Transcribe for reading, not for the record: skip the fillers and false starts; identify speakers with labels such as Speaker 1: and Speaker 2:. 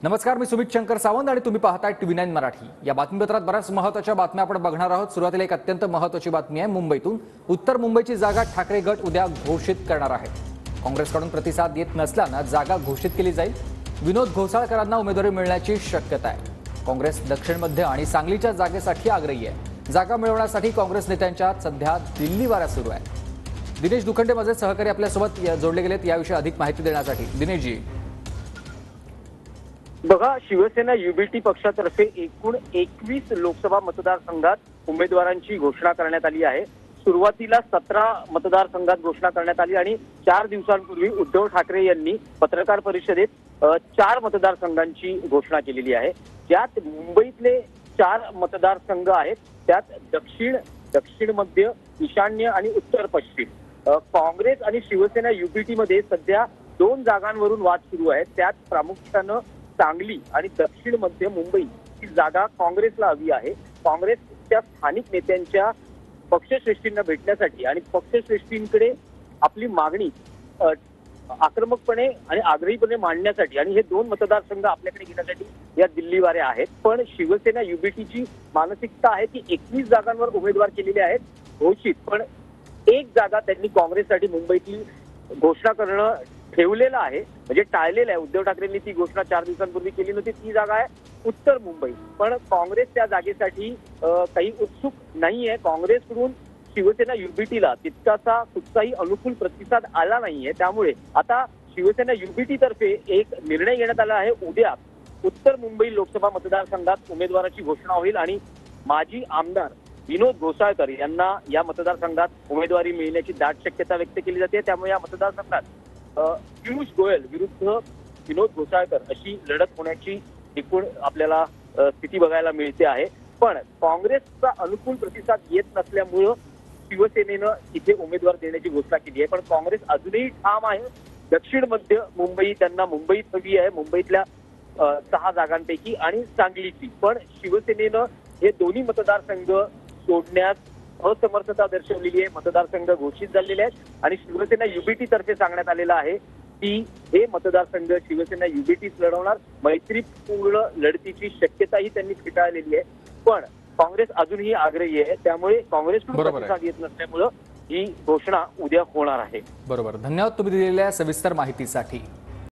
Speaker 1: नमस्कार, मी सुमित शंकर सावंत आणि तुम्ही पाहताय TV9 मराठी। या बातमीपत्रात बऱ्याच महत्त्वाच्या बातम्या आपण बघणार आहोत। सुरुवातीला एक अत्यंत महत्त्वाची बातमी आहे मुंबईतून। उत्तर मुंबईची जागा ठाकरे गट उद्या घोषित करणार आहे। काँग्रेसकडून प्रतिसाद येत नसल्याने जागा घोषित केली जाईल। विनोद घोसाळकरांना उमेदवारी मिळण्याची शक्यता आहे। काँग्रेस दक्षिण मध्य आणि सांगलीच्या जागेसाठी आग्रही आहे। जागा मिळवण्यासाठी काँग्रेस नेत्यांच्यात सध्या दिल्ली वारा सुरू आहे। दिनेश दुखंडे माझे सहकारी आपल्यासोबत जोडले गेलेत याविषयी अधिक माहिती देण्यासाठी। दिनेशजी,
Speaker 2: बघा, शिवसेना युबीटी पक्षातर्फे एकूण 21 लोकसभा मतदारसंघात उमेदवारांची घोषणा करण्यात आली आहे। सुरुवातीला 17 मतदारसंघात घोषणा करण्यात आली आणि 4 दिवसांपूर्वी उद्धव ठाकरे यांनी पत्रकार परिषदेत 4 मतदारसंघांची घोषणा केलेली आहे। ज्यात मुंबईतले 4 मतदारसंघ आहेत, त्यात दक्षिण मध्य, ईशान्य आणि उत्तर पश्चिम। काँग्रेस आणि शिवसेना युबीटी मध्ये सध्या 2 जागांवरून वाद सुरू आहेत। त्यात प्रामुख्यानं सांगली आणि दक्षिण मध्य मुंबई ही जागा काँग्रेसला हवी आहे। काँग्रेसच्या स्थानिक नेत्यांच्या पक्षश्रेष्ठींना भेटण्यासाठी आणि पक्षश्रेष्ठींकडे आपली मागणी आक्रमकपणे आणि आग्रहीपणे मांडण्यासाठी आणि हे 2 मतदारसंघ आपल्याकडे घेण्यासाठी या दिल्ली वाऱ्या आहेत। पण शिवसेना युबीटीची मानसिकता आहे की 21 जागांवर उमेदवार केलेले आहेत घोषित, पण एक जागा त्यांनी काँग्रेससाठी मुंबईतली घोषणा करणं ठेवलेलं आहे, म्हणजे टाळलेलं आहे। उद्धव ठाकरेंनी ती घोषणा 4 दिवसांपूर्वी केली नव्हती। ती जागा आहे उत्तर मुंबई, पण काँग्रेस त्या जागेसाठी काही उत्सुक नाहीये। काँग्रेसकडून शिवसेना युबीटीला तितकासा कुठचाही अनुकूल प्रतिसाद आला नाहीये। त्यामुळे आता शिवसेना युबीटी तर्फे एक निर्णय घेण्यात आला आहे। उद्या उत्तर मुंबई लोकसभा मतदारसंघात उमेदवाराची घोषणा होईल आणि माजी आमदार विनोद घोसाळकर यांना या मतदारसंघात उमेदवारी मिळण्याची दाट शक्यता व्यक्त केली जाते। त्यामुळे या मतदारसंघात पियुष गोयल विरुद्ध विनोद घोसाळकर अशी लढत होण्याची एकूण आपल्याला स्थिती बघायला मिळते आहे। पण काँग्रेसचा अनुकूल प्रतिसाद येत नसल्यामुळं शिवसेनेनं इथे उमेदवार देण्याची घोषणा केली आहे। पण काँग्रेस अजूनही ठाम आहे। दक्षिण मध्य मुंबई त्यांना मुंबईत हवी आहे, मुंबईतल्या 6 जागांपैकी आणि सांगलीची। पण शिवसेनेनं हे दोन्ही मतदारसंघ सोडण्यास असमर्थता दर्शवलेली आहे। मतदारसंघ घोषित झालेले आहेत आणि शिवसेना युबीटी तर्फे सांगण्यात आलेलं आहे की हे मतदारसंघ शिवसेना युबीटीच लढवणार। मैत्रीपूर्ण लढतीची शक्यताही त्यांनी फेटाळलेली आहे। पण काँग्रेस अजूनही आग्रही आहे, त्यामुळे काँग्रेसकडून प्रतिसाद येत नसल्यामुळं ही घोषणा उद्या होणार आहे।
Speaker 1: बरोबर, धन्यवाद तुम्ही दिलेल्या सविस्तर माहितीसाठी।